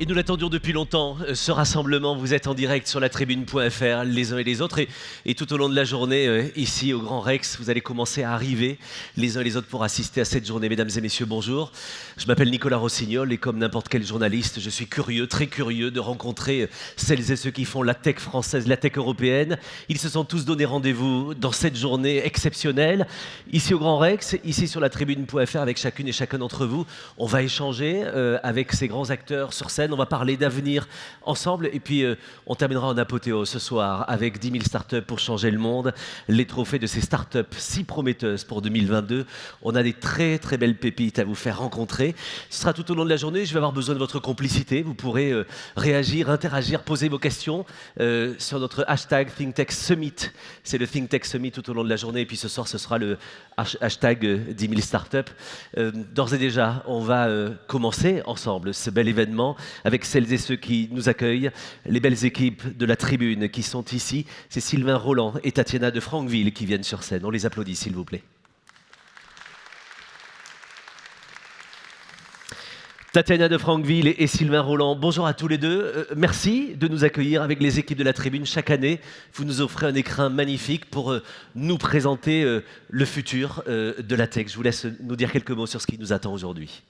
Et nous l'attendions depuis longtemps, ce rassemblement. Vous êtes en direct sur la tribune.fr, les uns et les autres. Et tout au long de la journée, ici au Grand Rex, vous allez commencer à arriver les uns et les autres pour assister à cette journée. Mesdames et messieurs, bonjour. Je m'appelle Nicolas Rossignol et comme n'importe quel journaliste, je suis curieux, très curieux de rencontrer celles et ceux qui font la tech française, la tech européenne. Ils se sont tous donné rendez-vous dans cette journée exceptionnelle. Ici au Grand Rex, ici sur la tribune.fr, avec chacune et chacun d'entre vous, on va échanger avec ces grands acteurs sur scène. On va parler d'avenir ensemble et puis on terminera en apothéose ce soir avec 10 000 startups pour changer le monde, les trophées de ces startups si prometteuses pour 2022. On a des très très belles pépites à vous faire rencontrer. Ce sera tout au long de la journée. Je vais avoir besoin de votre complicité. Vous pourrez réagir, interagir, poser vos questions sur notre hashtag ThinkTech Summit. C'est le ThinkTech Summit tout au long de la journée et puis ce soir ce sera le hashtag 10 000 startups. D'ores et déjà, on va commencer ensemble ce bel événement avec celles et ceux qui nous accueillent, les belles équipes de la tribune qui sont ici. C'est Sylvain Roland et Tatiana de Franqueville qui viennent sur scène. On les applaudit, s'il vous plaît. Tatiana de Franqueville et Sylvain Roland, bonjour à tous les deux. Merci de nous accueillir avec les équipes de la tribune. Chaque année, vous nous offrez un écrin magnifique pour nous présenter le futur de la tech. Je vous laisse nous dire quelques mots sur ce qui nous attend aujourd'hui.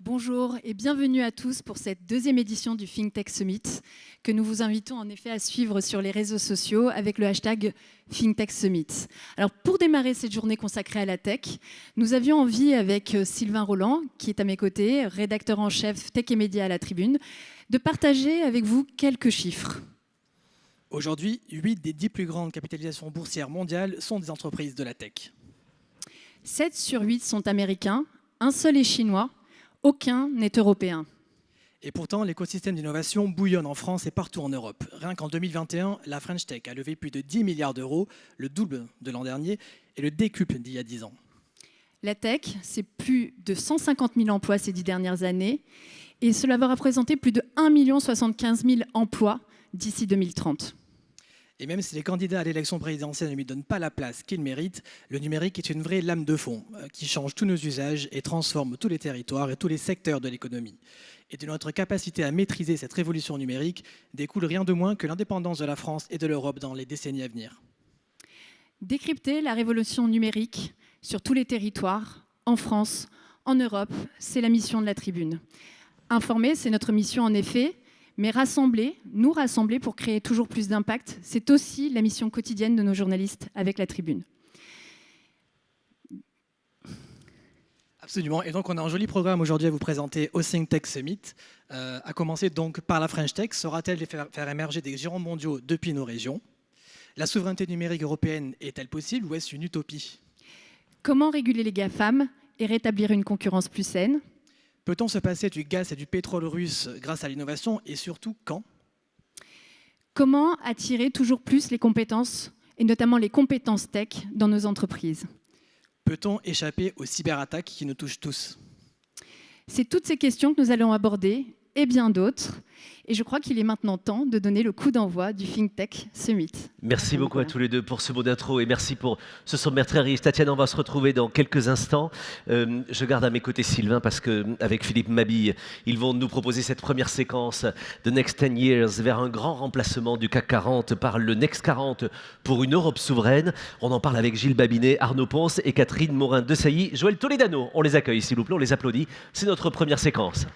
Bonjour et bienvenue à tous pour cette deuxième édition du ThinkTech Summit que nous vous invitons en effet à suivre sur les réseaux sociaux avec le hashtag ThinkTech Summit. Alors pour démarrer cette journée consacrée à la tech, nous avions envie avec Sylvain Roland, qui est à mes côtés, rédacteur en chef tech et médias à la Tribune, de partager avec vous quelques chiffres. Aujourd'hui, 8 des 10 plus grandes capitalisations boursières mondiales sont des entreprises de la tech. 7 sur 8 sont américains, un seul est chinois. Aucun n'est européen. Et pourtant, l'écosystème d'innovation bouillonne en France et partout en Europe. Rien qu'en 2021, la French Tech a levé plus de 10 milliards d'euros, le double de l'an dernier et le décuple d'il y a 10 ans. La tech, c'est plus de 150 000 emplois ces 10 dernières années et cela va représenter plus de 1 75 000 emplois d'ici 2030. Et même si les candidats à l'élection présidentielle ne lui donnent pas la place qu'il mérite, le numérique est une vraie lame de fond qui change tous nos usages et transforme tous les territoires et tous les secteurs de l'économie. Et de notre capacité à maîtriser cette révolution numérique découle rien de moins que l'indépendance de la France et de l'Europe dans les décennies à venir. Décrypter la révolution numérique sur tous les territoires, en France, en Europe, c'est la mission de la Tribune. Informer, c'est notre mission en effet. Mais nous rassembler pour créer toujours plus d'impact, c'est aussi la mission quotidienne de nos journalistes avec la Tribune. Absolument. Et donc, on a un joli programme aujourd'hui à vous présenter au ThinkTech Summit. À commencer donc par la French Tech. Saura-t-elle faire émerger des géants mondiaux depuis nos régions? La souveraineté numérique européenne est-elle possible ou est-ce une utopie? Comment réguler les GAFAM et rétablir une concurrence plus saine? Peut-on se passer du gaz et du pétrole russe grâce à l'innovation et surtout quand? Comment attirer toujours plus les compétences et notamment les compétences tech dans nos entreprises? Peut-on échapper aux cyberattaques qui nous touchent tous? C'est toutes ces questions que nous allons aborder et bien d'autres. Et je crois qu'il est maintenant temps de donner le coup d'envoi du ThinkTech Summit. Merci beaucoup à tous les deux pour ce mot d'intro et merci pour ce sommaire très riche. Tatiana, on va se retrouver dans quelques instants. Je garde à mes côtés Sylvain parce qu'avec Philippe Mabille, ils vont nous proposer cette première séquence de Next 10 Years vers un grand remplacement du CAC 40 par le Next 40 pour une Europe souveraine. On en parle avec Gilles Babinet, Arnaud Ponce et Catherine Morin-Desailly. Joël Toledano, on les accueille s'il vous plaît, on les applaudit. C'est notre première séquence.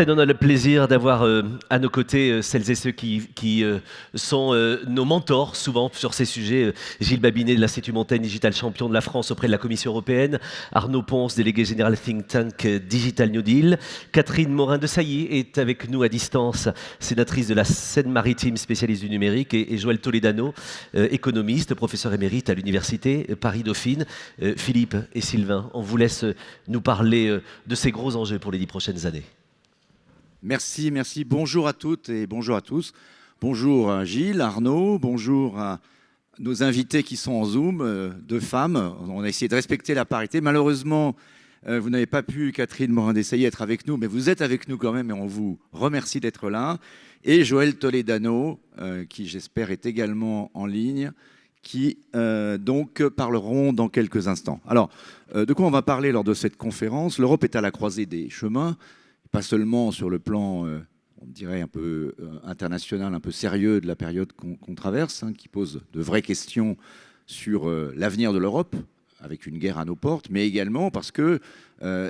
On a le plaisir d'avoir à nos côtés celles et ceux qui sont nos mentors souvent sur ces sujets. Gilles Babinet de l'Institut Montaigne, Digital Champion de la France auprès de la Commission européenne. Arnaud Ponce, délégué général think tank Digital New Deal. Catherine Morin-Desailly est avec nous à distance, sénatrice de la Seine-Maritime, spécialiste du numérique. Et Joël Toledano, économiste, professeur émérite à l'Université Paris-Dauphine. Philippe et Sylvain, on vous laisse nous parler de ces gros enjeux pour les 10 prochaines années. Merci. Bonjour à toutes et bonjour à tous. Bonjour Gilles, Arnaud, bonjour à nos invités qui sont en Zoom, deux femmes. On a essayé de respecter la parité. Malheureusement, Vous n'avez pas pu, Catherine Morin-Desailly, être avec nous, mais vous êtes avec nous quand même et on vous remercie d'être là. Et Joël Toledano, qui j'espère est également en ligne, qui donc parleront dans quelques instants. Alors, de quoi on va parler lors de cette conférence? L'Europe est à la croisée des chemins, pas seulement sur le plan, on dirait un peu international, un peu sérieux de la période qu'on traverse, qui pose de vraies questions sur l'avenir de l'Europe, avec une guerre à nos portes, mais également parce que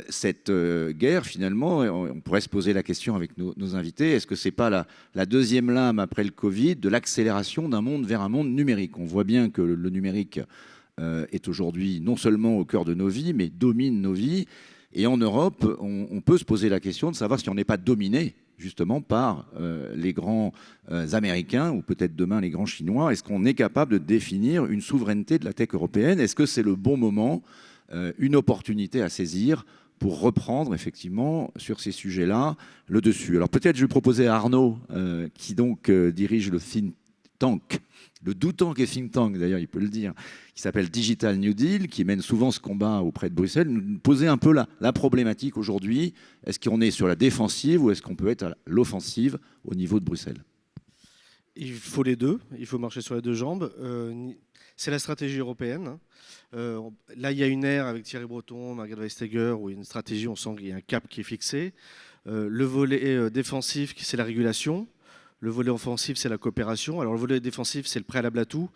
cette guerre, finalement, on pourrait se poser la question avec nos invités, est-ce que ce n'est pas la deuxième lame après le Covid de l'accélération d'un monde vers un monde numérique? On voit bien que le numérique est aujourd'hui non seulement au cœur de nos vies, mais domine nos vies. Et en Europe, on peut se poser la question de savoir si on n'est pas dominé justement par les grands Américains ou peut-être demain les grands Chinois. Est-ce qu'on est capable de définir une souveraineté de la tech européenne? Est-ce que c'est le bon moment, une opportunité à saisir pour reprendre effectivement sur ces sujets-là le dessus? Alors peut-être je vais proposer à Arnaud, qui donc dirige le think tank, le do-tank et think tank d'ailleurs il peut le dire, qui s'appelle Digital New Deal, qui mène souvent ce combat auprès de Bruxelles, nous poser un peu la problématique aujourd'hui. Est-ce qu'on est sur la défensive ou est-ce qu'on peut être à l'offensive au niveau de Bruxelles? Il faut les deux, il faut marcher sur les deux jambes. C'est la stratégie européenne. Là, il y a une ère avec Thierry Breton, Margrethe Vestager, où il y a une stratégie, on sent qu'il y a un cap qui est fixé. Le volet défensif, c'est la régulation. Le volet offensif, c'est la coopération. Alors le volet défensif, c'est le préalable à tout.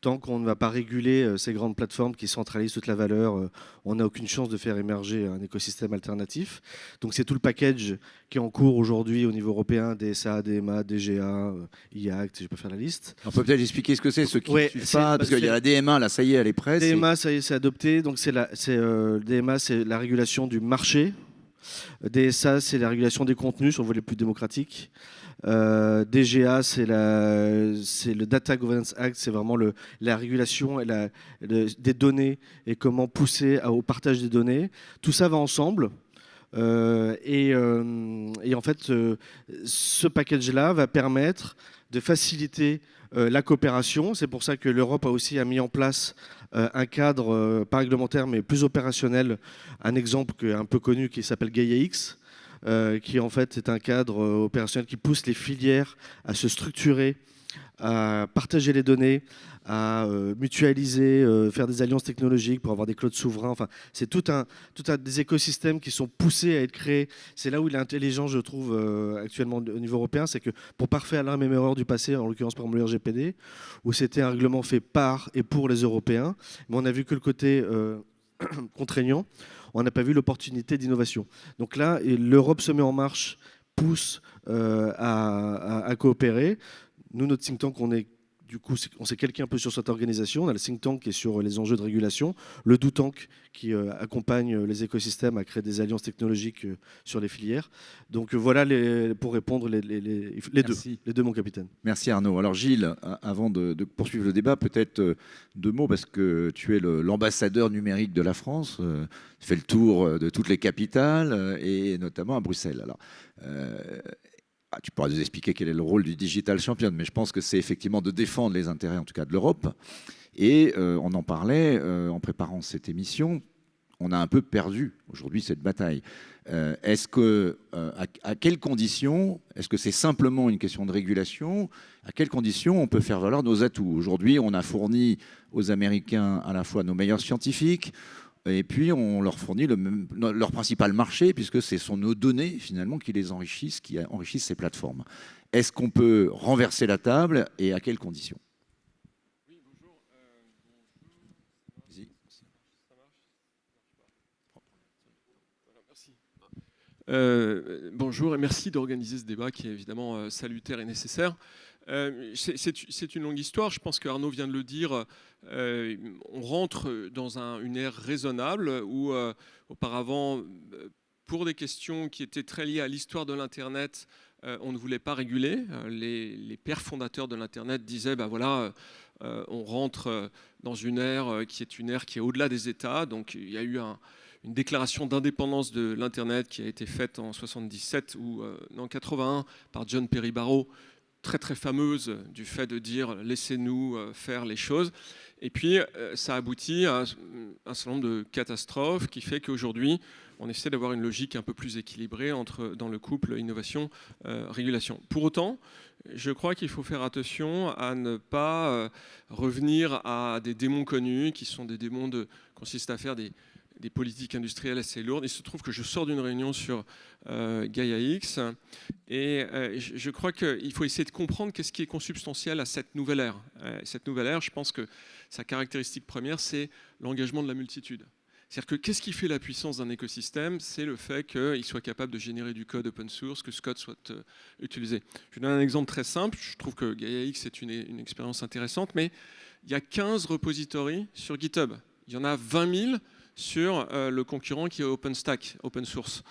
Tant qu'on ne va pas réguler ces grandes plateformes qui centralisent toute la valeur, on n'a aucune chance de faire émerger un écosystème alternatif. Donc c'est tout le package qui est en cours aujourd'hui au niveau européen, DSA, DMA, DGA, IACT, je ne vais pas faire la liste. On peut peut-être expliquer ce que c'est, ceux qui ne suivent pas, parce qu'il y a la DMA, là ça y est, elle est prête. DMA, ça y est, c'est adopté. Donc DMA, c'est la régulation du marché. DSA, c'est la régulation des contenus sur le volet plus démocratique. DGA, c'est le Data Governance Act, c'est vraiment la régulation des données et comment pousser au partage des données. Tout ça va ensemble. Et en fait, ce package-là va permettre de faciliter la coopération. C'est pour ça que l'Europe a mis en place un cadre, pas réglementaire, mais plus opérationnel. Un exemple un peu connu qui s'appelle Gaia-X, qui en fait est un cadre opérationnel qui pousse les filières à se structurer, à partager les données, à mutualiser, faire des alliances technologiques pour avoir des clouds souverains. Enfin, c'est tout un des écosystèmes qui sont poussés à être créés. C'est là où il est intelligent, je trouve, actuellement au niveau européen, c'est que pour pas faire la même erreur du passé, en l'occurrence par exemple le RGPD, où c'était un règlement fait par et pour les Européens, mais on a vu que le côté contraignant, on n'a pas vu l'opportunité d'innovation. Donc là, l'Europe se met en marche, pousse à coopérer. Nous, notre think tank, on s'est calqué un peu sur cette organisation. On a le think tank qui est sur les enjeux de régulation, le do tank qui accompagne les écosystèmes à créer des alliances technologiques sur les filières. Donc voilà pour répondre les deux, mon capitaine. Merci Arnaud. Alors Gilles, avant de poursuivre le débat, peut-être deux mots, parce que tu es l'ambassadeur numérique de la France. Tu fais le tour de toutes les capitales et notamment à Bruxelles. Alors, tu pourras nous expliquer quel est le rôle du Digital Champion, mais je pense que c'est effectivement de défendre les intérêts, en tout cas de l'Europe. Et on en parlait en préparant cette émission. On a un peu perdu aujourd'hui cette bataille. À quelles conditions, est-ce que c'est simplement une question de régulation? À quelles conditions on peut faire valoir nos atouts? Aujourd'hui, on a fourni aux Américains à la fois nos meilleurs scientifiques, et puis on leur fournit leur principal marché, puisque ce sont nos données finalement qui les enrichissent, qui enrichissent ces plateformes. Est-ce qu'on peut renverser la table et à quelles conditions? Oui, bonjour. Merci. Bonjour et merci d'organiser ce débat qui est évidemment salutaire et nécessaire. C'est une longue histoire, je pense qu'Arnaud vient de le dire. On rentre dans une ère raisonnable où auparavant, pour des questions qui étaient très liées à l'histoire de l'Internet, on ne voulait pas réguler. Les pères fondateurs de l'Internet disaient, on rentre dans une ère qui est au-delà des États. Donc il y a eu une déclaration d'indépendance de l'Internet qui a été faite en 77 ou en 81 par John Perry Barrow, très très fameuse du fait de dire laissez-nous faire les choses. Et puis ça aboutit à un certain nombre de catastrophes qui fait qu'aujourd'hui on essaie d'avoir une logique un peu plus équilibrée dans le couple innovation-régulation. Pour autant, je crois qu'il faut faire attention à ne pas revenir à des démons connus qui sont des démons qui consistent à faire des politiques industrielles assez lourdes. Il se trouve que je sors d'une réunion sur Gaia X et je crois qu'il faut essayer de comprendre qu'est-ce qui est consubstantiel à cette nouvelle ère. Cette nouvelle ère, je pense que sa caractéristique première, c'est l'engagement de la multitude. C'est-à-dire que qu'est-ce qui fait la puissance d'un écosystème? C'est le fait qu'il soit capable de générer du code open source, que ce code soit utilisé. Je vous donne un exemple très simple. Je trouve que Gaia X est une expérience intéressante, mais il y a 15 repositories sur GitHub. Il y en a 20 000 sur le concurrent qui est OpenStack, open source.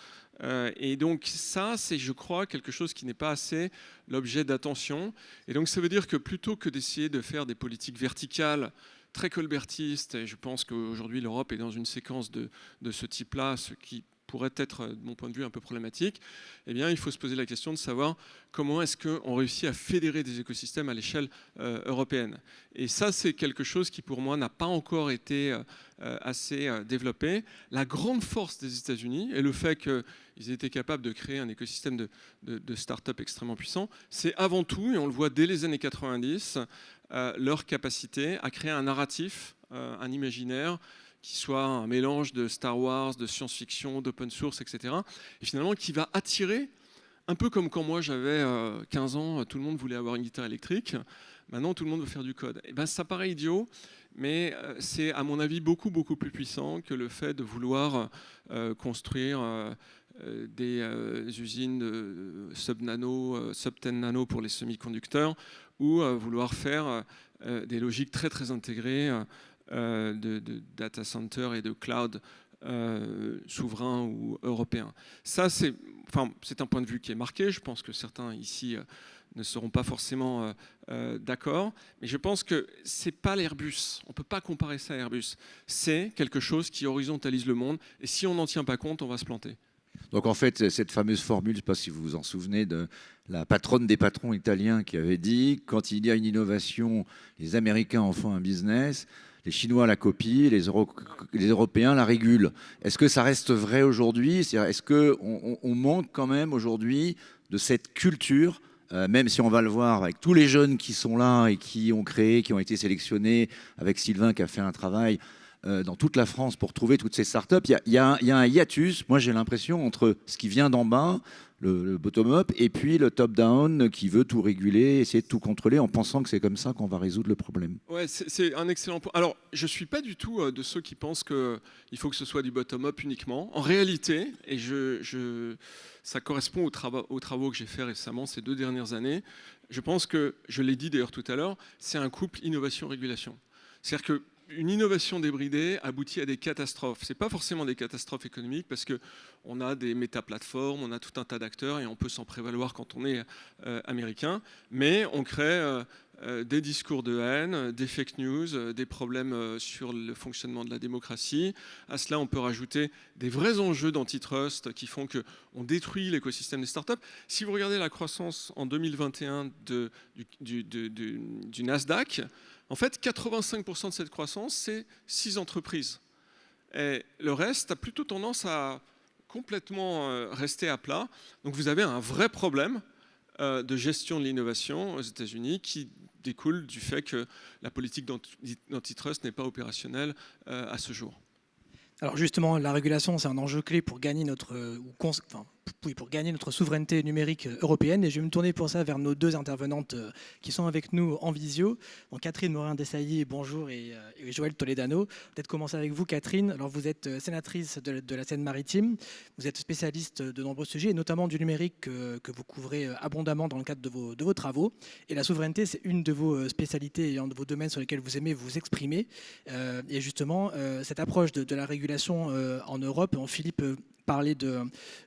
Et donc ça, c'est, je crois, quelque chose qui n'est pas assez l'objet d'attention. Et donc ça veut dire que plutôt que d'essayer de faire des politiques verticales très colbertistes, et je pense qu'aujourd'hui l'Europe est dans une séquence de ce type-là, ce qui pourrait être, de mon point de vue, un peu problématique, eh bien, il faut se poser la question de savoir comment est-ce qu'on réussit à fédérer des écosystèmes à l'échelle européenne. Et ça, c'est quelque chose qui, pour moi, n'a pas encore été assez développé. La grande force des États-Unis et le fait qu'ils aient été capables de créer un écosystème de start-up extrêmement puissant, c'est avant tout, et on le voit dès les années 90, leur capacité à créer un narratif, un imaginaire, qui soit un mélange de Star Wars, de science-fiction, d'open source, etc. Et finalement, qui va attirer, un peu comme quand moi j'avais 15 ans, tout le monde voulait avoir une guitare électrique. Maintenant, tout le monde veut faire du code. Et ben, ça paraît idiot, mais c'est à mon avis beaucoup, beaucoup plus puissant que le fait de vouloir construire des usines de sub-nano, sub-10 nano pour les semi-conducteurs, ou vouloir faire des logiques très, très intégrées de data center et de cloud souverain ou européen. Ça, c'est un point de vue qui est marqué. Je pense que certains ici ne seront pas forcément d'accord. Mais je pense que ce n'est pas l'Airbus. On ne peut pas comparer ça à Airbus. C'est quelque chose qui horizontalise le monde. Et si on n'en tient pas compte, on va se planter. Donc en fait, cette fameuse formule, je ne sais pas si vous vous en souvenez, de la patronne des patrons italiens qui avait dit « Quand il y a une innovation, les Américains en font un business ». Les Chinois la copient, les Européens la régulent. Est-ce que ça reste vrai aujourd'hui? Est-ce qu'on manque quand même aujourd'hui de cette culture, même si on va le voir avec tous les jeunes qui sont là et qui ont créé, qui ont été sélectionnés, avec Sylvain qui a fait un travail dans toute la France pour trouver toutes ces startups. Il y a un hiatus, moi j'ai l'impression, entre ce qui vient d'en bas, le bottom-up, et puis le top-down qui veut tout réguler, essayer de tout contrôler en pensant que c'est comme ça qu'on va résoudre le problème. Ouais, c'est un excellent point. Alors, je ne suis pas du tout de ceux qui pensent qu'il faut que ce soit du bottom-up uniquement. En réalité, et ça correspond aux travaux que j'ai fait récemment ces 2 dernières années, je pense que, je l'ai dit d'ailleurs tout à l'heure, c'est un couple innovation-régulation. C'est-à-dire que une innovation débridée aboutit à des catastrophes. Ce n'est pas forcément des catastrophes économiques parce qu'on a des méta-plateformes, on a tout un tas d'acteurs et on peut s'en prévaloir quand on est américain. Mais on crée des discours de haine, des fake news, des problèmes sur le fonctionnement de la démocratie. À cela, on peut rajouter des vrais enjeux d'antitrust qui font qu'on détruit l'écosystème des startups. Si vous regardez la croissance en 2021 du Nasdaq, en fait, 85% de cette croissance, c'est 6 entreprises. Et le reste a plutôt tendance à complètement rester à plat. Donc vous avez un vrai problème de gestion de l'innovation aux États-Unis qui découle du fait que la politique d'antitrust n'est pas opérationnelle à ce jour. Alors justement, la régulation, c'est un enjeu clé pour gagner pour gagner notre souveraineté numérique européenne. Et je vais me tourner pour ça vers nos 2 intervenantes qui sont avec nous en visio. Donc Catherine Morin-Desailly, bonjour, et Joël Toledano. Peut-être commencer avec vous, Catherine. Alors vous êtes sénatrice de la Seine-Maritime. Vous êtes spécialiste de nombreux sujets, et notamment du numérique que vous couvrez abondamment dans le cadre de vos travaux. Et la souveraineté, c'est une de vos spécialités et un de vos domaines sur lesquels vous aimez vous exprimer. Et justement, cette approche de la régulation en Europe, Philippe parlé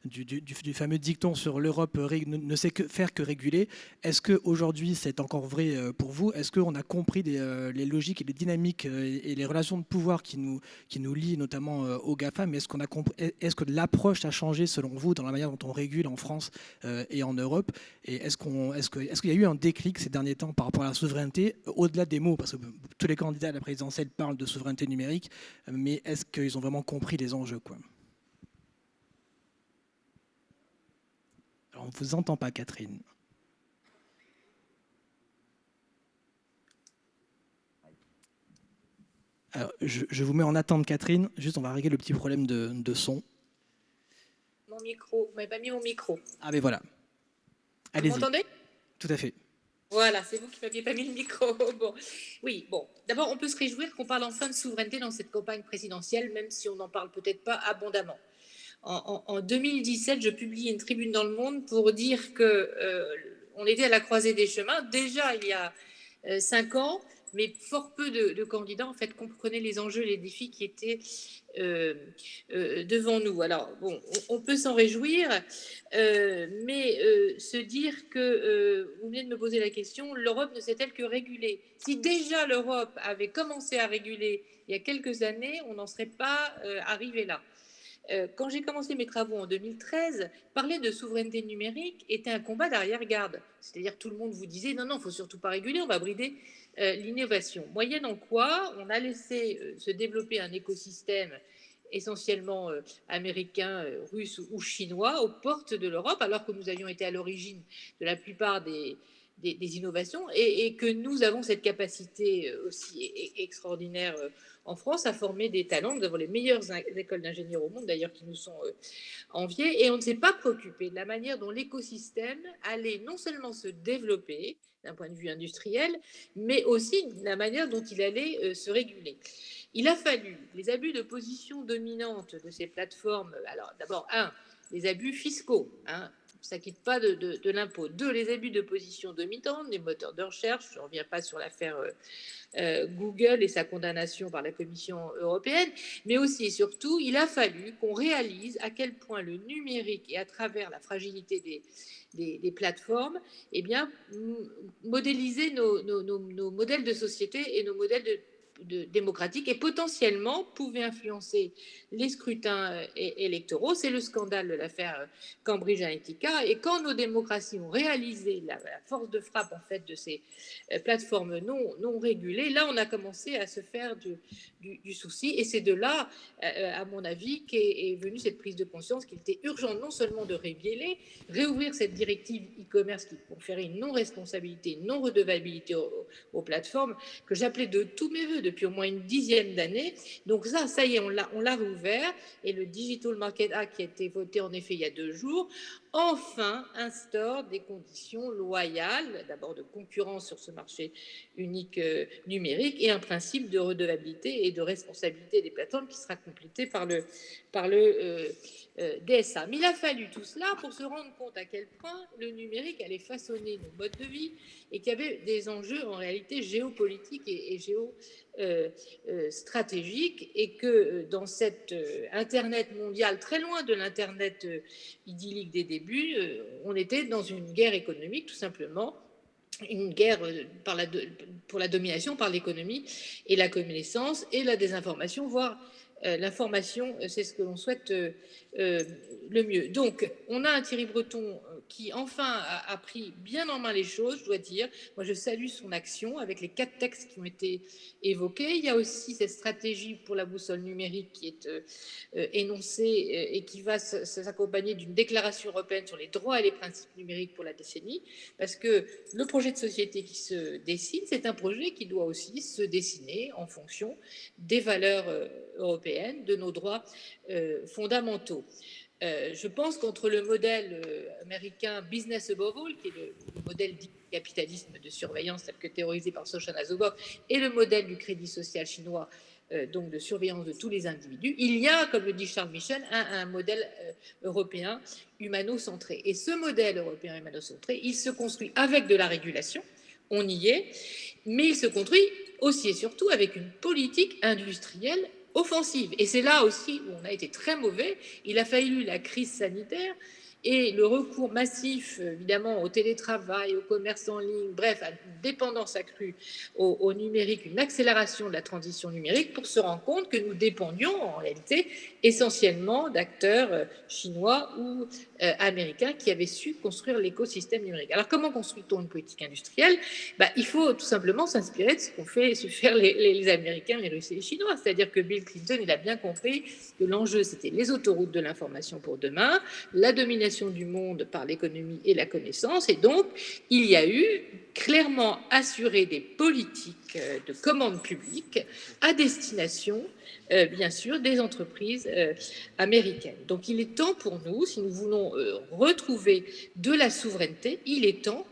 du fameux dicton sur l'Europe ne sait faire que réguler. Est-ce qu'aujourd'hui, c'est encore vrai pour vous? Est-ce qu'on a compris les logiques et les dynamiques et les relations de pouvoir qui nous lient notamment au GAFAM? Est-ce que l'approche a changé selon vous dans la manière dont on régule en France et en Europe? Et est-ce qu'il y a eu un déclic ces derniers temps par rapport à la souveraineté, au-delà des mots? Parce que tous les candidats à la présidentielle parlent de souveraineté numérique, mais est-ce qu'ils ont vraiment compris les enjeux, quoi? Alors, on ne vous entend pas, Catherine. Alors, je vous mets en attente, Catherine. Juste, on va régler le petit problème de son. Mon micro, vous m'avez pas mis mon micro. Ah, mais voilà. Vous Allez-y. m'entendez? Tout à fait. Voilà, c'est vous qui m'aviez pas mis le micro. Bon, oui, bon. D'abord, on peut se réjouir qu'on parle enfin de souveraineté dans cette campagne présidentielle, même si on n'en parle peut-être pas abondamment. En 2017, je publie une tribune dans Le Monde pour dire que on était à la croisée des chemins. Déjà, il y a 5 ans, mais fort peu de candidats en fait comprenaient les enjeux, les défis qui étaient devant nous. Alors bon, on peut s'en réjouir, mais se dire que vous venez de me poser la question, l'Europe ne sait-elle que réguler? Si déjà l'Europe avait commencé à réguler il y a quelques années, on n'en serait pas arrivé là. Quand j'ai commencé mes travaux en 2013, parler de souveraineté numérique était un combat d'arrière-garde. C'est-à-dire tout le monde vous disait non, il ne faut surtout pas réguler, on va brider l'innovation. Moyennant quoi, on a laissé se développer un écosystème essentiellement américain, russe ou chinois aux portes de l'Europe, alors que nous avions été à l'origine de la plupart des innovations et que nous avons cette capacité aussi extraordinaire en France à former des talents. Nous avons les meilleures écoles d'ingénieurs au monde d'ailleurs qui nous sont enviées et on ne s'est pas préoccupé de la manière dont l'écosystème allait non seulement se développer d'un point de vue industriel, mais aussi de la manière dont il allait se réguler. Il a fallu les abus de position dominante de ces plateformes. Alors d'abord, les abus fiscaux, ça ne quitte pas de l'impôt. 2, les abus de position dominante des moteurs de recherche. Je ne reviens pas sur l'affaire Google et sa condamnation par la Commission européenne. Mais aussi et surtout, il a fallu qu'on réalise à quel point le numérique et à travers la fragilité des plateformes, eh bien, modéliser nos modèles de société et nos modèles démocratiques et potentiellement pouvait influencer les scrutins électoraux. C'est le scandale de l'affaire Cambridge Analytica. Et quand nos démocraties ont réalisé la force de frappe en fait de ces plateformes non régulées, là on a commencé à se faire du souci. Et c'est de là, à mon avis, qu'est venue cette prise de conscience qu'il était urgent non seulement de réouvrir cette directive e-commerce qui conférait une non-responsabilité, une non-redevabilité aux plateformes, que j'appelais de tous mes voeux depuis au moins une dizaine d'années. Donc ça y est, on l'a rouvert. Et le Digital Market Act qui a été voté en effet il y a 2 jours, enfin instaure des conditions loyales, d'abord de concurrence sur ce marché unique numérique et un principe de redevabilité et de responsabilité des plateformes qui sera complété par le DSA. Mais il a fallu tout cela pour se rendre compte à quel point le numérique allait façonner nos modes de vie et qu'il y avait des enjeux en réalité géopolitiques et géostratégiques et que dans cette Internet mondiale, très loin de l'Internet idyllique des débuts, on était dans une guerre économique tout simplement, une guerre pour la domination par l'économie et la connaissance et la désinformation, voire l'information, c'est ce que l'on souhaite le mieux. Donc, on a un Thierry Breton qui, enfin, a pris bien en main les choses, je dois dire. Moi, je salue son action avec les 4 textes qui ont été évoqués. Il y a aussi cette stratégie pour la boussole numérique qui est énoncée et qui va s'accompagner d'une déclaration européenne sur les droits et les principes numériques pour la décennie. Parce que le projet de société qui se dessine, c'est un projet qui doit aussi se dessiner en fonction des valeurs européennes, de nos droits fondamentaux. Je pense qu'entre le modèle américain Business Above All, qui est le modèle du capitalisme de surveillance tel que théorisé par Shoshana Zuboff, et le modèle du crédit social chinois, donc de surveillance de tous les individus, il y a, comme le dit Charles Michel, un modèle européen humano-centré. Et ce modèle européen humano-centré, il se construit avec de la régulation, on y est, mais il se construit aussi et surtout avec une politique industrielle offensive. Et c'est là aussi où on a été très mauvais. Il a fallu la crise sanitaire et le recours massif, évidemment, au télétravail, au commerce en ligne, bref, à une dépendance accrue au numérique, une accélération de la transition numérique pour se rendre compte que nous dépendions en réalité essentiellement d'acteurs chinois ou américains qui avaient su construire l'écosystème numérique. Alors comment construit-on une politique industrielle? Il faut tout simplement s'inspirer de ce qu'ont fait faire les Américains, les Russes et les Chinois. C'est-à-dire que Bill Clinton, il a bien compris que l'enjeu, c'était les autoroutes de l'information pour demain, la domination du monde par l'économie et la connaissance. Et donc, il y a eu clairement assuré des politiques de commande publique à destination, bien sûr, des entreprises américaines. Donc, il est temps pour nous, si nous voulons retrouver de la souveraineté, il est temps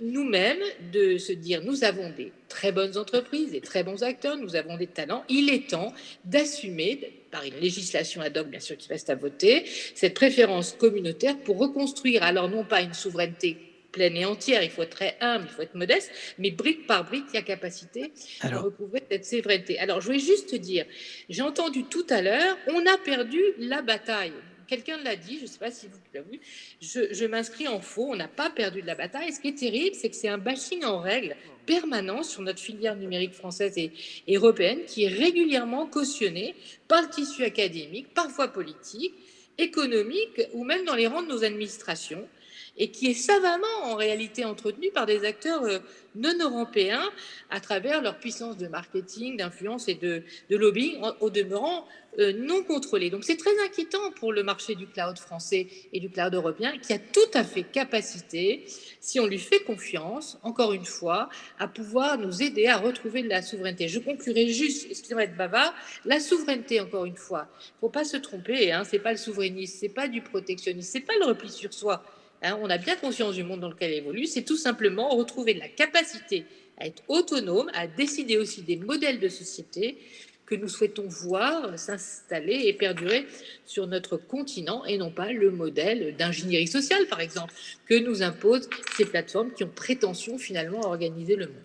nous-mêmes de se dire, nous avons des très bonnes entreprises, des très bons acteurs, nous avons des talents, il est temps d'assumer, par une législation ad hoc, bien sûr, qui reste à voter, cette préférence communautaire pour reconstruire, alors non pas une souveraineté pleine et entière, il faut être très humble, il faut être modeste, mais brique par brique, il y a capacité à recouvrer cette souveraineté. Alors, je voulais juste dire, j'ai entendu tout à l'heure, on a perdu la bataille. Quelqu'un l'a dit, je ne sais pas si vous l'avez vu, je m'inscris en faux, on n'a pas perdu de la bataille. Et ce qui est terrible, c'est que c'est un bashing en règle permanent sur notre filière numérique française et européenne qui est régulièrement cautionné par le tissu académique, parfois politique, économique ou même dans les rangs de nos administrations, et qui est savamment en réalité entretenu par des acteurs non européens à travers leur puissance de marketing, d'influence et de lobbying, au demeurant non contrôlés. Donc c'est très inquiétant pour le marché du cloud français et du cloud européen, qui a tout à fait capacité, si on lui fait confiance, encore une fois, à pouvoir nous aider à retrouver de la souveraineté. Je conclurai juste, excusez-moi d'être bavard, la souveraineté, encore une fois, il ne faut pas se tromper, hein, ce n'est pas le souverainisme, ce n'est pas du protectionnisme, ce n'est pas le repli sur soi. On a bien conscience du monde dans lequel elle évolue, c'est tout simplement retrouver de la capacité à être autonome, à décider aussi des modèles de société que nous souhaitons voir s'installer et perdurer sur notre continent, et non pas le modèle d'ingénierie sociale, par exemple, que nous imposent ces plateformes qui ont prétention finalement à organiser le monde.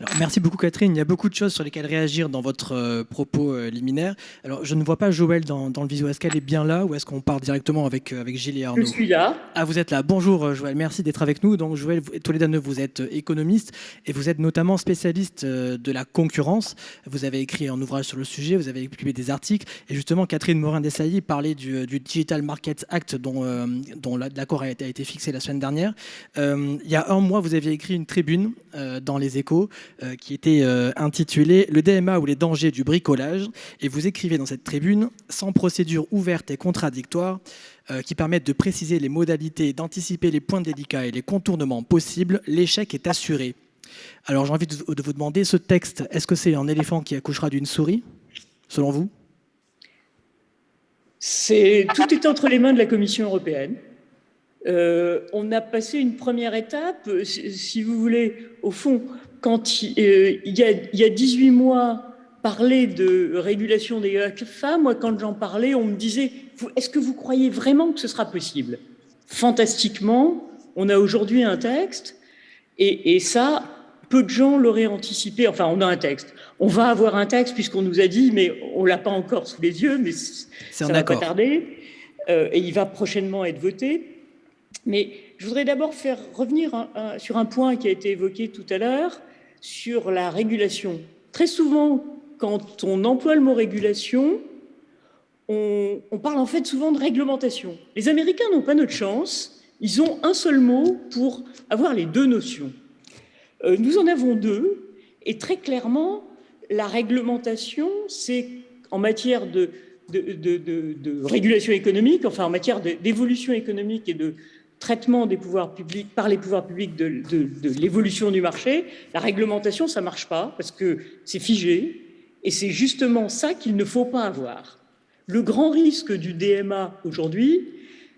Alors, merci beaucoup Catherine, il y a beaucoup de choses sur lesquelles réagir dans votre propos liminaire. Alors je ne vois pas Joël dans le visio, est-ce qu'elle est bien là ou est-ce qu'on part directement avec Gilles et Arnaud? Je suis là. Ah, vous êtes là, bonjour Joël, merci d'être avec nous. Donc Joël Toledano, vous êtes économiste et vous êtes notamment spécialiste de la concurrence. Vous avez écrit un ouvrage sur le sujet, vous avez publié des articles et justement Catherine Morin-Desailly parlait du Digital Markets Act dont l'accord a été fixé la semaine dernière. Il y a un mois, vous aviez écrit une tribune dans Les Échos qui était intitulée « Le DMA ou les dangers du bricolage ». Et vous écrivez dans cette tribune « Sans procédure ouverte et contradictoire qui permettent de préciser les modalités, d'anticiper les points délicats et les contournements possibles, l'échec est assuré ». Alors j'ai envie de vous demander, ce texte, est-ce que c'est un éléphant qui accouchera d'une souris, selon vous? Tout est entre les mains de la Commission européenne. On a passé une première étape, si vous voulez, au fond, quand il y a 18 mois, parler de régulation des GAFA, moi quand j'en parlais, on me disait « Est-ce que vous croyez vraiment que ce sera possible ?» Fantastiquement, on a aujourd'hui un texte, et ça, peu de gens l'auraient anticipé. Enfin, on a un texte. On va avoir un texte puisqu'on nous a dit, mais on ne l'a pas encore sous les yeux, mais ça ne va pas tarder, et il va prochainement être voté. Mais je voudrais d'abord faire revenir sur un point qui a été évoqué tout à l'heure, sur la régulation. Très souvent, quand on emploie le mot régulation, on parle en fait souvent de réglementation. Les Américains n'ont pas notre chance, ils ont un seul mot pour avoir les deux notions. Nous en avons deux, et très clairement, la réglementation, c'est en matière de régulation économique, enfin en matière d'évolution économique et de traitement des pouvoirs publics par les pouvoirs publics de l'évolution du marché, la réglementation, ça ne marche pas parce que c'est figé et c'est justement ça qu'il ne faut pas avoir. Le grand risque du DMA aujourd'hui,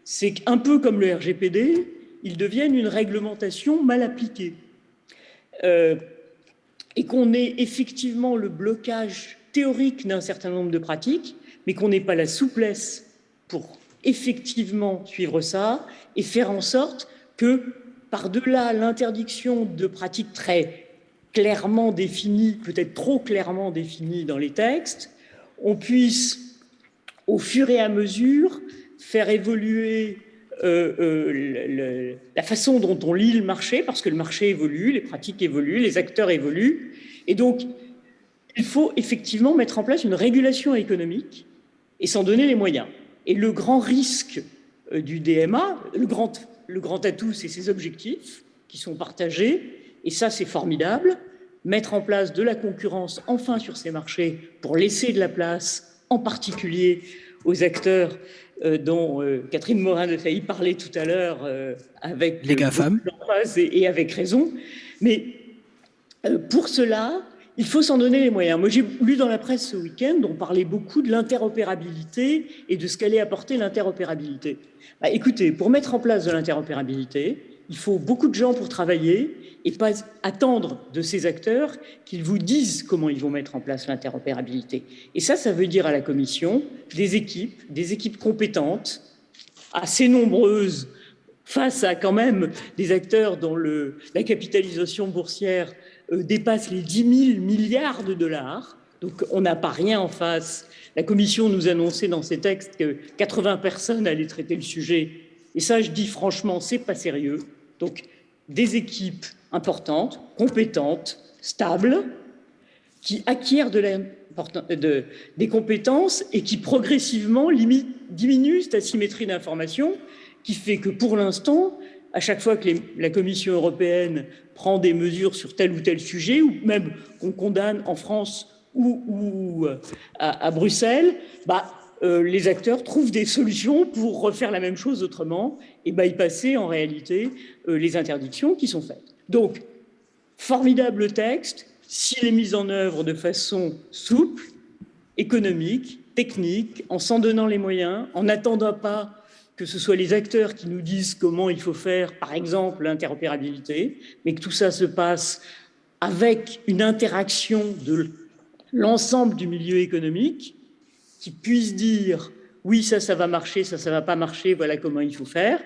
c'est qu'un peu comme le RGPD, il devienne une réglementation mal appliquée et qu'on ait effectivement le blocage théorique d'un certain nombre de pratiques, mais qu'on n'ait pas la souplesse pour effectivement suivre ça et faire en sorte que, par-delà l'interdiction de pratiques très clairement définies, peut-être trop clairement définies dans les textes, on puisse, au fur et à mesure, faire évoluer la façon dont on lit le marché, parce que le marché évolue, les pratiques évoluent, les acteurs évoluent. Et donc, il faut effectivement mettre en place une régulation économique et s'en donner les moyens. Et le grand risque du DMA, le grand atout, c'est ses objectifs qui sont partagés. Et ça, c'est formidable. Mettre en place de la concurrence, enfin, sur ces marchés pour laisser de la place, en particulier aux acteurs dont Catherine Morin-Desailly parlait tout à l'heure avec les GAFAM et avec raison. Mais pour cela, il faut s'en donner les moyens. Moi, j'ai lu dans la presse ce week-end, on parlait beaucoup de l'interopérabilité et de ce qu'allait apporter l'interopérabilité. Bah, écoutez, pour mettre en place de l'interopérabilité, il faut beaucoup de gens pour travailler et pas attendre de ces acteurs qu'ils vous disent comment ils vont mettre en place l'interopérabilité. Et ça veut dire à la Commission des équipes compétentes, assez nombreuses, face à quand même des acteurs dont la capitalisation boursière dépasse les 10 000 milliards de dollars. Donc on n'a pas rien en face. La Commission nous annonçait dans ses textes que 80 personnes allaient traiter le sujet. Et ça, je dis franchement, c'est pas sérieux. Donc des équipes importantes, compétentes, stables, qui acquièrent des compétences et qui progressivement diminuent cette asymétrie d'information qui fait que pour l'instant, à chaque fois que la Commission européenne prend des mesures sur tel ou tel sujet, ou même qu'on condamne en France ou à Bruxelles, les acteurs trouvent des solutions pour refaire la même chose autrement et bypasser en réalité les interdictions qui sont faites. Donc, formidable texte, s'il est mis en œuvre de façon souple, économique, technique, en s'en donnant les moyens, en n'attendant pas que ce soit les acteurs qui nous disent comment il faut faire, par exemple, l'interopérabilité, mais que tout ça se passe avec une interaction de l'ensemble du milieu économique qui puisse dire « oui, ça va marcher, ça va pas marcher, voilà comment il faut faire ».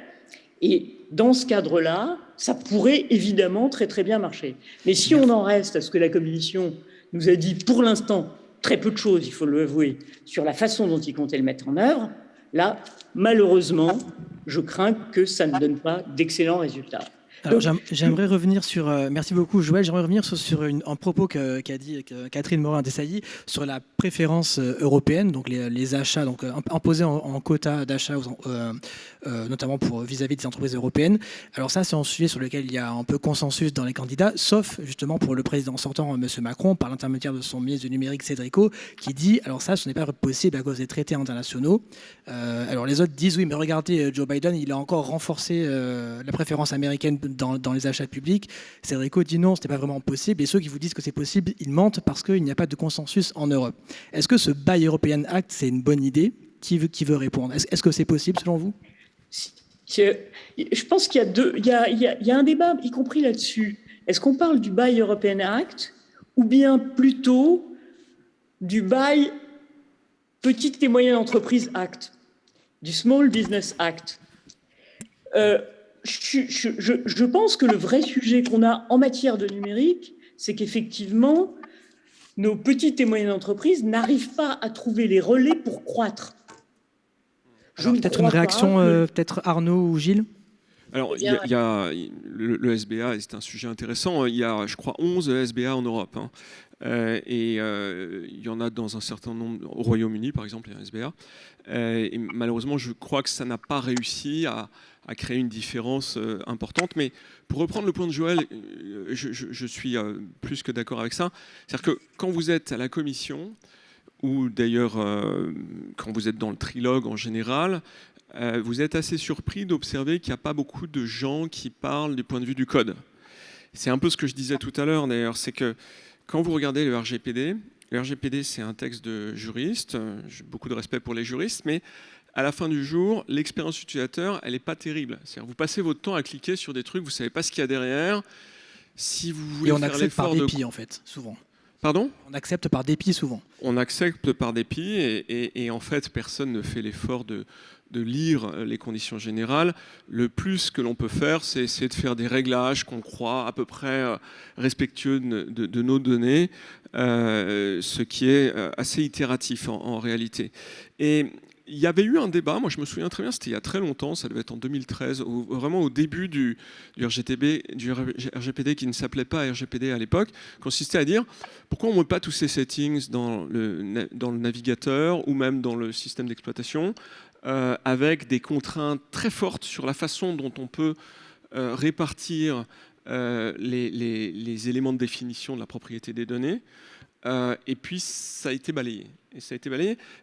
Et dans ce cadre-là, ça pourrait évidemment très très bien marcher. Mais si on en reste à ce que la Commission nous a dit pour l'instant, très peu de choses, il faut l'avouer, sur la façon dont il comptait le mettre en œuvre, là, malheureusement, je crains que ça ne donne pas d'excellents résultats. Alors, j'aimerais revenir sur... merci beaucoup, Joël. J'aimerais revenir sur un propos qu'a dit Catherine Morin-Desailly sur la préférence européenne, donc les achats donc, imposés en quota d'achat, notamment vis-à-vis des entreprises européennes. Alors ça, c'est un sujet sur lequel il y a un peu consensus dans les candidats, sauf justement pour le président sortant, M. Macron, par l'intermédiaire de son ministre du numérique, Cédrico, qui dit, alors ça, ce n'est pas possible à cause des traités internationaux. Alors les autres disent, oui, mais regardez, Joe Biden, il a encore renforcé la préférence américaine dans les achats publics. Cédrico dit non, ce n'est pas vraiment possible. Et ceux qui vous disent que c'est possible, ils mentent parce qu'il n'y a pas de consensus en Europe. Est-ce que ce Buy European Act, c'est une bonne idée ? Qui veut répondre ? Est-ce que c'est possible selon vous ? Je pense qu'il y a un débat, y compris là-dessus. Est-ce qu'on parle du Buy European Act ou bien plutôt du Buy Petites et Moyennes Entreprises Act, du Small Business Act ? Je pense que le vrai sujet qu'on a en matière de numérique, c'est qu'effectivement, nos petites et moyennes entreprises n'arrivent pas à trouver les relais pour croître. Peut-être une réaction, peut-être Arnaud ou Gilles ? Alors, il y a le SBA, et c'est un sujet intéressant, il y a, je crois, 11 SBA en Europe. Et il y en a dans un certain nombre, au Royaume-Uni par exemple, il y a un SBA. Et malheureusement, je crois que ça n'a pas réussi à créer une différence importante. Mais pour reprendre le point de Joël, je suis plus que d'accord avec ça. C'est-à-dire que quand vous êtes à la Commission, ou d'ailleurs quand vous êtes dans le trilogue en général, vous êtes assez surpris d'observer qu'il n'y a pas beaucoup de gens qui parlent du point de vue du code. C'est un peu ce que je disais tout à l'heure d'ailleurs, c'est que quand vous regardez le RGPD c'est un texte de juriste, j'ai beaucoup de respect pour les juristes, mais à la fin du jour, l'expérience utilisateur, elle n'est pas terrible. C'est-à-dire vous passez votre temps à cliquer sur des trucs, vous ne savez pas ce qu'il y a derrière. Si vous voulez et on accepte par dépit, en fait, souvent. Pardon ? On accepte par dépit souvent. On accepte par dépit et en fait, personne ne fait l'effort de lire les conditions générales. Le plus que l'on peut faire, c'est essayer de faire des réglages qu'on croit à peu près respectueux de nos données, ce qui est assez itératif en réalité. Et il y avait eu un débat, moi je me souviens très bien, c'était il y a très longtemps, ça devait être en 2013, vraiment au début du RGPD qui ne s'appelait pas RGPD à l'époque, consistait à dire pourquoi on ne met pas tous ces settings dans le navigateur ou même dans le système d'exploitation avec des contraintes très fortes sur la façon dont on peut répartir les éléments de définition de la propriété des données. Et puis ça a été balayé.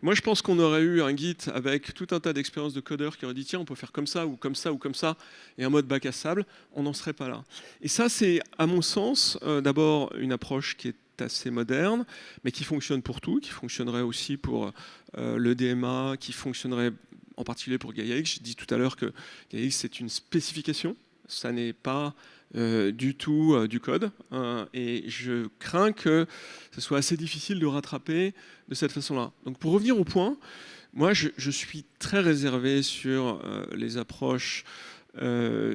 Moi, je pense qu'on aurait eu un Git avec tout un tas d'expériences de codeurs qui auraient dit tiens, on peut faire comme ça ou comme ça ou comme ça, et un mode bac à sable. On n'en serait pas là. Et ça, c'est à mon sens d'abord une approche qui est assez moderne, mais qui fonctionne pour tout, qui fonctionnerait aussi pour le DMA, qui fonctionnerait en particulier pour GaiaX. J'ai dit tout à l'heure que GaiaX c'est une spécification, ça n'est pas du tout du code, et je crains que ce soit assez difficile de rattraper de cette façon-là. Donc pour revenir au point, moi je suis très réservé sur les approches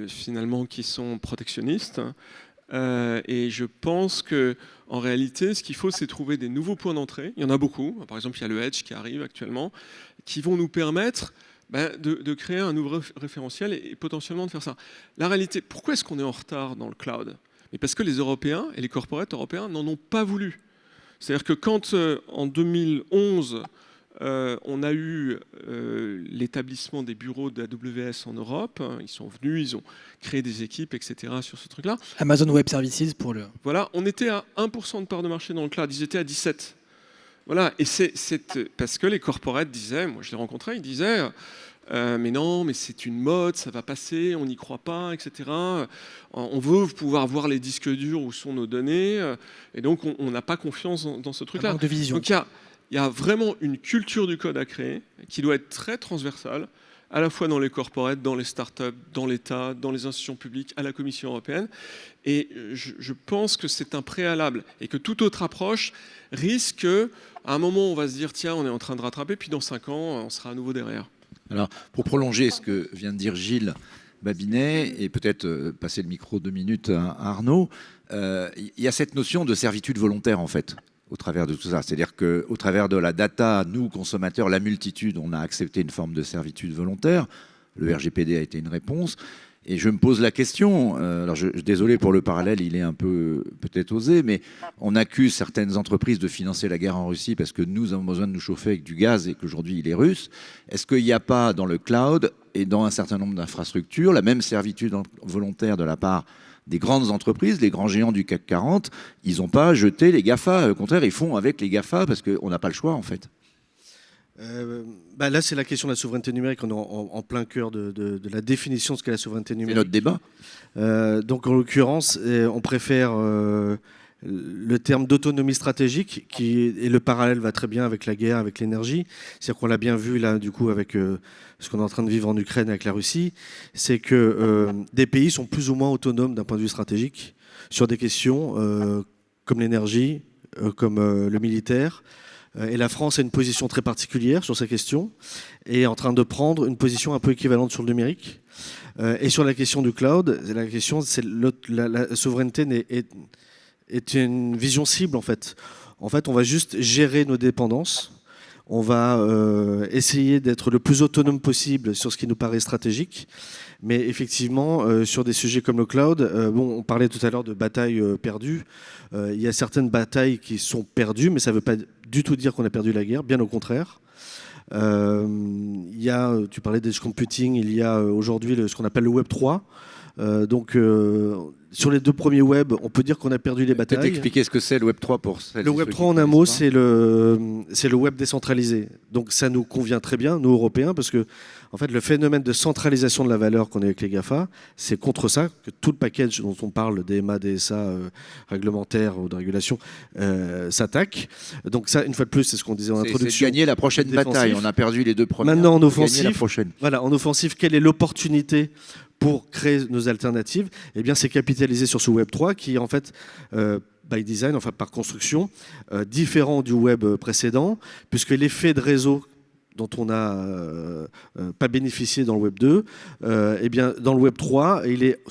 finalement qui sont protectionnistes, et je pense que en réalité ce qu'il faut c'est trouver des nouveaux points d'entrée. Il y en a beaucoup, par exemple il y a le Edge qui arrive actuellement, qui vont nous permettre de créer un nouveau référentiel et potentiellement de faire ça. La réalité, pourquoi est-ce qu'on est en retard dans le cloud ? Mais parce que les Européens et les corporates européens n'en ont pas voulu. C'est-à-dire que quand, en 2011, on a eu l'établissement des bureaux d'AWS en Europe, ils sont venus, ils ont créé des équipes, etc. sur ce truc-là. Amazon Web Services pour le... Voilà, on était à 1% de part de marché dans le cloud, ils étaient à 17%. Voilà, et c'est parce que les corporates disaient, moi je les rencontrais, ils disaient mais non, mais c'est une mode, ça va passer, on n'y croit pas, etc. On veut pouvoir voir les disques durs où sont nos données, et donc on n'a pas confiance dans ce truc-là. De vision. Donc il y a vraiment une culture du code à créer qui doit être très transversale, à la fois dans les corporates, dans les startups, dans l'État, dans les institutions publiques, à la Commission européenne. Et je pense que c'est un préalable et que toute autre approche risque, à un moment, on va se dire tiens, on est en train de rattraper, puis dans 5 ans, on sera à nouveau derrière. Alors, pour prolonger ce que vient de dire Gilles Babinet, et peut-être passer le micro 2 minutes à Arnaud, il y a cette notion de servitude volontaire, en fait, au travers de tout ça. C'est-à-dire qu'au travers de la data, nous, consommateurs, la multitude, on a accepté une forme de servitude volontaire. Le RGPD a été une réponse. Et je me pose la question, alors désolé pour le parallèle, il est un peu peut-être osé, mais on accuse certaines entreprises de financer la guerre en Russie parce que nous avons besoin de nous chauffer avec du gaz et qu'aujourd'hui il est russe. Est-ce qu'il n'y a pas dans le cloud et dans un certain nombre d'infrastructures la même servitude volontaire de la part des grandes entreprises, les grands géants du CAC 40, ils n'ont pas jeté les GAFA, au contraire ils font avec les GAFA parce qu'on n'a pas le choix en fait. Là, c'est la question de la souveraineté numérique. On est en plein cœur de la définition de ce qu'est la souveraineté numérique. C'est notre débat. Donc, en l'occurrence, on préfère le terme d'autonomie stratégique, et le parallèle va très bien avec la guerre, avec l'énergie. C'est-à-dire qu'on l'a bien vu là, du coup, avec ce qu'on est en train de vivre en Ukraine avec la Russie, c'est que des pays sont plus ou moins autonomes d'un point de vue stratégique sur des questions comme l'énergie, comme le militaire. Et la France a une position très particulière sur ces questions et est en train de prendre une position un peu équivalente sur le numérique. Et sur la question du cloud, la question, c'est la souveraineté est une vision cible en fait. En fait, on va juste gérer nos dépendances. On va essayer d'être le plus autonome possible sur ce qui nous paraît stratégique. Mais effectivement, sur des sujets comme le cloud, on parlait tout à l'heure de batailles perdues. Il y a certaines batailles qui sont perdues, mais ça ne veut pas du tout dire qu'on a perdu la guerre, bien au contraire. Tu parlais d'edge computing, il y a aujourd'hui ce qu'on appelle le Web 3. Sur les 2 premiers web, on peut dire qu'on a perdu les batailles. Peut-être expliquer ce que c'est le Web 3 pour celles. Le Web 3 en un mot, c'est le web décentralisé. Donc ça nous convient très bien, nous Européens, parce que en fait, le phénomène de centralisation de la valeur qu'on a avec les GAFA, c'est contre ça que tout le package dont on parle, DMA, DSA, réglementaire ou de régulation, s'attaque. Donc ça, une fois de plus, c'est ce qu'on disait en introduction. C'est gagner la prochaine bataille. On a perdu les 2 premières. Maintenant, en offensive, la prochaine. Voilà, en offensive, quelle est l'opportunité pour créer nos alternatives, eh bien, c'est capitaliser sur ce Web3 qui est en fait, by design, enfin par construction, différent du Web précédent, puisque l'effet de réseau dont on n'a pas bénéficié dans le Web 2, eh bien, dans le Web 3,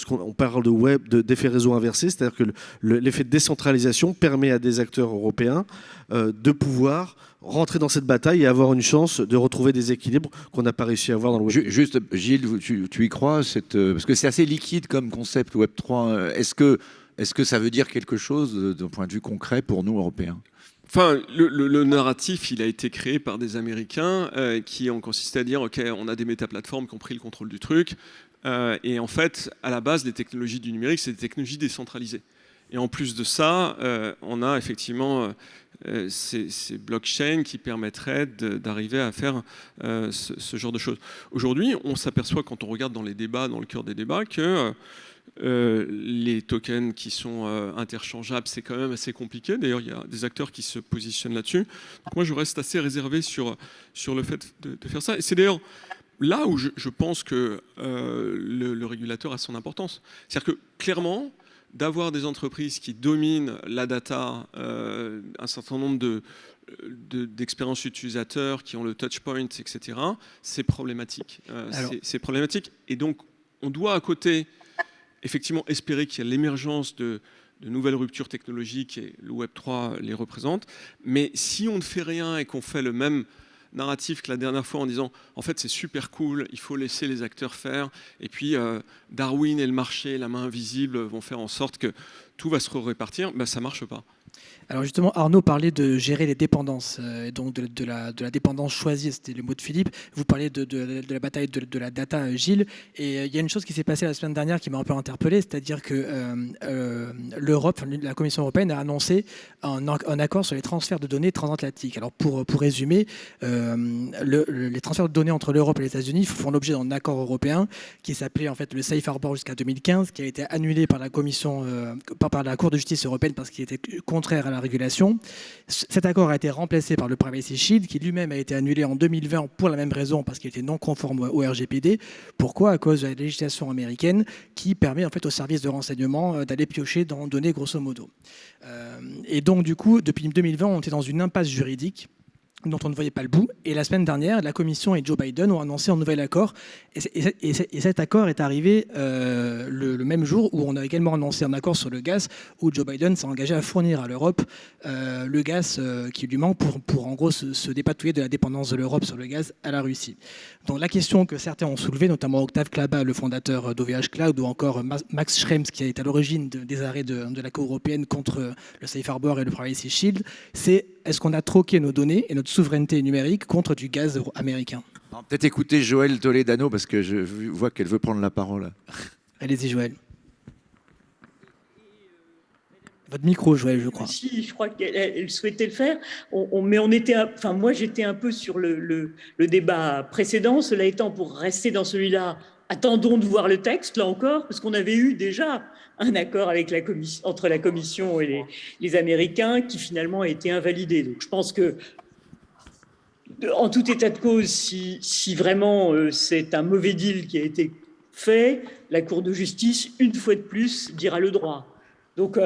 on parle d'effet réseau inversé, c'est-à-dire que l'effet de décentralisation permet à des acteurs européens de pouvoir rentrer dans cette bataille et avoir une chance de retrouver des équilibres qu'on n'a pas réussi à avoir dans le Web 2. Juste, Gilles, tu y crois parce que c'est assez liquide comme concept Web 3. Est-ce que ça veut dire quelque chose d'un point de vue concret pour nous, Européens ? Enfin, le narratif, il a été créé par des Américains qui ont consisté à dire, OK, on a des métaplateformes qui ont pris le contrôle du truc. Et en fait, à la base, les technologies du numérique, c'est des technologies décentralisées. Et en plus de ça, on a effectivement ces blockchains qui permettraient d'arriver à faire ce genre de choses. Aujourd'hui, on s'aperçoit, quand on regarde dans les débats, dans le cœur des débats, que les tokens qui sont interchangeables, c'est quand même assez compliqué. D'ailleurs, il y a des acteurs qui se positionnent là-dessus. Donc moi, je reste assez réservé sur le fait de faire ça. Et c'est d'ailleurs là où je pense que le régulateur a son importance. C'est-à-dire que clairement, d'avoir des entreprises qui dominent la data, un certain nombre d'expériences utilisateurs, qui ont le touchpoint, etc., c'est problématique. C'est problématique. Et donc, on doit à côté effectivement espérer qu'il y a l'émergence de nouvelles ruptures technologiques, et le Web3 les représente. Mais si on ne fait rien et qu'on fait le même narratif que la dernière fois en disant en fait c'est super cool, il faut laisser les acteurs faire, et puis Darwin et le marché, la main invisible, vont faire en sorte que tout va se répartir, ben, ça ne marche pas. Alors justement, Arnaud parlait de gérer les dépendances, et donc de la dépendance choisie, c'était le mot de Philippe. Vous parlez de la bataille de la data, Gilles. Et il y a une chose qui s'est passée la semaine dernière qui m'a un peu interpellé, c'est-à-dire que l'Europe, la Commission européenne a annoncé un accord sur les transferts de données transatlantiques. Alors pour résumer, les transferts de données entre l'Europe et les États-Unis font l'objet d'un accord européen qui s'appelait en fait le Safe Harbor jusqu'à 2015, qui a été annulé par la Commission, par la Cour de justice européenne parce qu'il était contraire à la régulation. Cet accord a été remplacé par le Privacy Shield, qui lui-même a été annulé en 2020 pour la même raison, parce qu'il était non conforme au RGPD. Pourquoi ? À cause de la législation américaine qui permet en fait aux services de renseignement d'aller piocher dans données grosso modo. Et donc du coup, depuis 2020, on était dans une impasse juridique dont on ne voyait pas le bout. Et la semaine dernière, la Commission et Joe Biden ont annoncé un nouvel accord. Et cet accord est arrivé le même jour où on a également annoncé un accord sur le gaz, où Joe Biden s'est engagé à fournir à l'Europe le gaz qui lui manque pour en gros se dépatouiller de la dépendance de l'Europe sur le gaz à la Russie. Donc la question que certains ont soulevée, notamment Octave Klaba, le fondateur d'OVH Cloud, ou encore Max Schrems, qui est à l'origine des arrêts de la Cour européenne contre le Safe Harbor et le Privacy Shield, c'est est-ce qu'on a troqué nos données et notre souveraineté numérique contre du gaz américain ? Peut-être écouter Joëlle Toledano, parce que je vois qu'elle veut prendre la parole. Allez-y, Joëlle. Votre micro, Joëlle, je crois. Si, je crois qu'elle souhaitait le faire. Moi, j'étais un peu sur le débat précédent. Cela étant, pour rester dans celui-là, attendons de voir le texte, là encore, parce qu'on avait eu déjà un accord avec entre la Commission et les Américains qui finalement a été invalidé. Donc je pense que, en tout état de cause, si vraiment c'est un mauvais deal qui a été fait, la Cour de justice, une fois de plus, dira le droit. Donc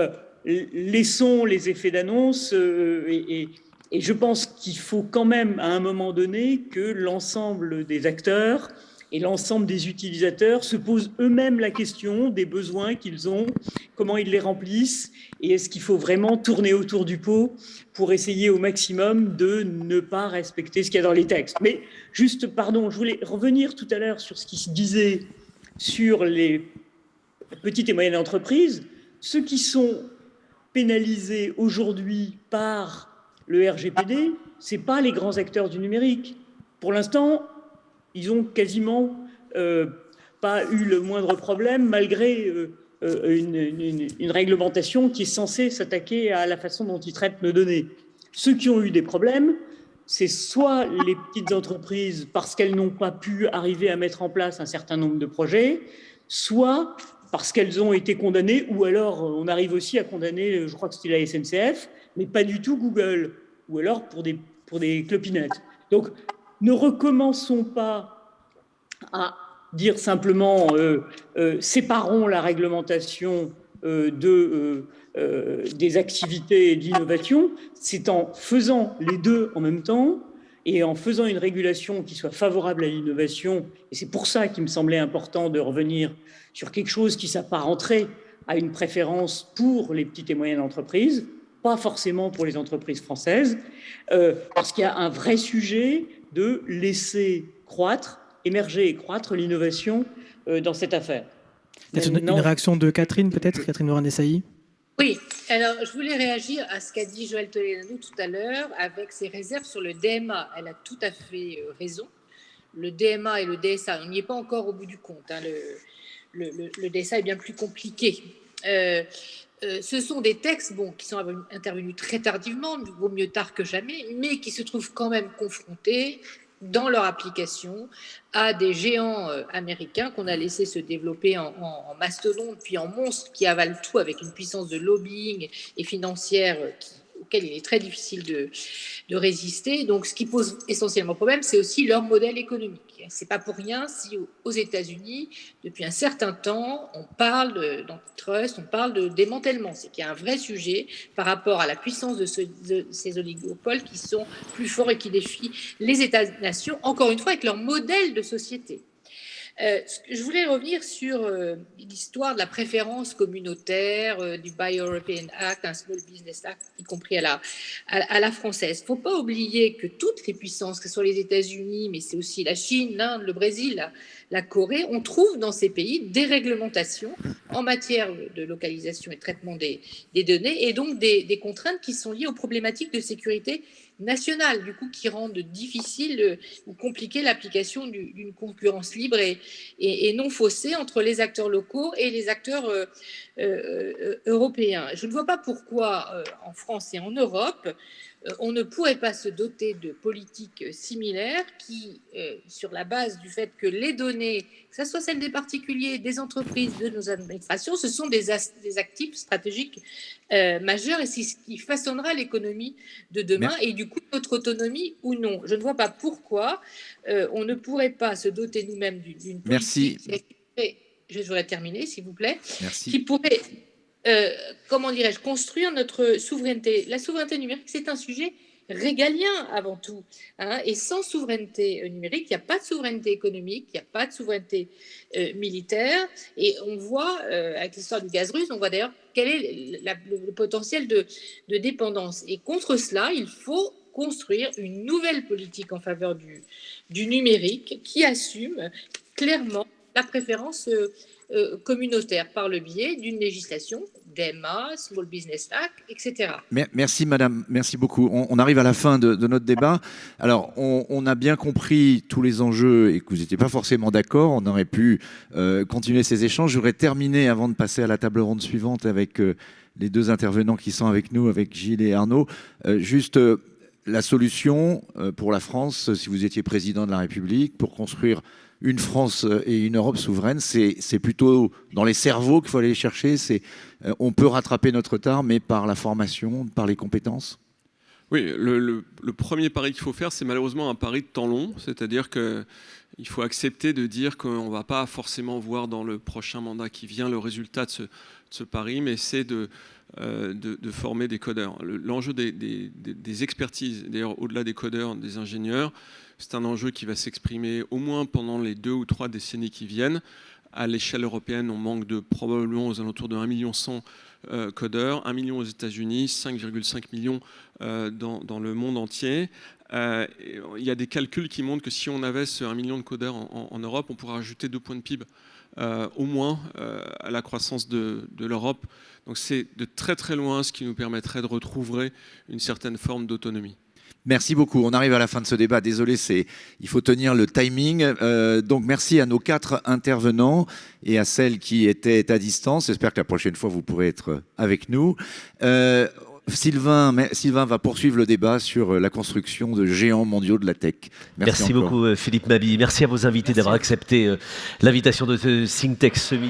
laissons les effets d'annonce et je pense qu'il faut quand même, à un moment donné, que l'ensemble des acteurs et l'ensemble des utilisateurs se posent eux-mêmes la question des besoins qu'ils ont, comment ils les remplissent, et est-ce qu'il faut vraiment tourner autour du pot pour essayer au maximum de ne pas respecter ce qu'il y a dans les textes. Mais juste, pardon, je voulais revenir tout à l'heure sur ce qui se disait sur les petites et moyennes entreprises. Ceux qui sont pénalisés aujourd'hui par le RGPD, ce n'est pas les grands acteurs du numérique. Pour l'instant, ils n'ont quasiment pas eu le moindre problème, malgré une réglementation qui est censée s'attaquer à la façon dont ils traitent nos données. Ceux qui ont eu des problèmes, c'est soit les petites entreprises, parce qu'elles n'ont pas pu arriver à mettre en place un certain nombre de projets, soit parce qu'elles ont été condamnées, ou alors on arrive aussi à condamner, je crois que c'était la SNCF, mais pas du tout Google, ou alors pour des clopinettes. Donc, ne recommençons pas à dire simplement séparons la réglementation des activités d'innovation, c'est en faisant les deux en même temps et en faisant une régulation qui soit favorable à l'innovation. Et c'est pour ça qu'il me semblait important de revenir sur quelque chose qui s'apparenterait à une préférence pour les petites et moyennes entreprises, pas forcément pour les entreprises françaises, parce qu'il y a un vrai sujet de laisser émerger et croître l'innovation dans cette affaire. Une réaction de Catherine, peut-être, Catherine Morin-Desailly? Oui, alors je voulais réagir à ce qu'a dit Joëlle Toledano tout à l'heure avec ses réserves sur le DMA. Elle a tout à fait raison. Le DMA et le DSA, on n'y est pas encore au bout du compte. Hein. Le DSA est bien plus compliqué. Ce sont des textes qui sont intervenus très tardivement, vaut mieux tard que jamais, mais qui se trouvent quand même confrontés dans leur application à des géants américains qu'on a laissé se développer en mastodonte puis en monstre qui avalent tout avec une puissance de lobbying et financière auquel il est très difficile de résister. Donc, ce qui pose essentiellement problème, c'est aussi leur modèle économique. C'est pas pour rien si aux États-Unis, depuis un certain temps, on parle d'antitrust, on parle de démantèlement. C'est qu'il y a un vrai sujet par rapport à la puissance de ces oligopoles qui sont plus forts et qui défient les États-nations, encore une fois, avec leur modèle de société. Je voulais revenir sur l'histoire de la préférence communautaire, du Buy European Act, un Small Business Act, y compris à la française. Il ne faut pas oublier que toutes les puissances, que ce soit les États-Unis, mais c'est aussi la Chine, l'Inde, le Brésil, la Corée, on trouve dans ces pays des réglementations en matière de localisation et traitement des données, et donc des contraintes qui sont liées aux problématiques de sécurité nationale, du coup, qui rendent difficile ou compliqué l'application d'une concurrence libre et non faussée entre les acteurs locaux et les acteurs européens. Je ne vois pas pourquoi, en France et en Europe, on ne pourrait pas se doter de politiques similaires qui, sur la base du fait que les données, que ce soit celles des particuliers, des entreprises, de nos administrations, ce sont des actifs stratégiques majeurs et c'est ce qui façonnera l'économie de demain et du coup notre autonomie ou non. Je ne vois pas pourquoi on ne pourrait pas se doter nous-mêmes d'une politique. Merci. Je voudrais terminer, s'il vous plaît. Merci. Qui pourrait... construire notre souveraineté. La souveraineté numérique, c'est un sujet régalien avant tout. Hein, et sans souveraineté numérique, il n'y a pas de souveraineté économique, il n'y a pas de souveraineté militaire. Et on voit, avec l'histoire du gaz russe, on voit d'ailleurs quel est le potentiel de dépendance. Et contre cela, il faut construire une nouvelle politique en faveur du numérique qui assume clairement la préférence communautaire par le biais d'une législation, DMA, Small Business Act, etc. Merci madame, merci beaucoup. On arrive à la fin de notre débat. Alors on a bien compris tous les enjeux et que vous n'étiez pas forcément d'accord. On aurait pu continuer ces échanges. Je voudrais terminer avant de passer à la table ronde suivante avec les deux intervenants qui sont avec nous, avec Gilles et Arnaud. La solution pour la France, si vous étiez président de la République, pour construire une France et une Europe souveraine, c'est plutôt dans les cerveaux qu'il faut aller les chercher. On peut rattraper notre retard, mais par la formation, par les compétences. Oui, le premier pari qu'il faut faire, c'est malheureusement un pari de temps long. C'est-à-dire qu'il faut accepter de dire qu'on ne va pas forcément voir dans le prochain mandat qui vient le résultat de ce pari, mais c'est de former des codeurs. L'enjeu des expertises, d'ailleurs au-delà des codeurs, des ingénieurs, c'est un enjeu qui va s'exprimer au moins pendant les 2 ou 3 décennies qui viennent. À l'échelle européenne, on manque de probablement aux alentours de 1,1 million codeurs, 1 million aux États-Unis, 5,5 millions dans le monde entier. Il y a des calculs qui montrent que si on avait ce 1 million de codeurs en Europe, on pourrait ajouter 2 points de PIB au moins à la croissance de l'Europe. Donc c'est de très très loin ce qui nous permettrait de retrouver une certaine forme d'autonomie. Merci beaucoup. On arrive à la fin de ce débat. Désolé, il faut tenir le timing. Donc merci à nos 4 intervenants et à celles qui étaient à distance. J'espère que la prochaine fois, vous pourrez être avec nous. Sylvain va poursuivre le débat sur la construction de géants mondiaux de la tech. Merci beaucoup Philippe Mabille. Merci à vos invités d'avoir accepté l'invitation de ce Think Tech Summit.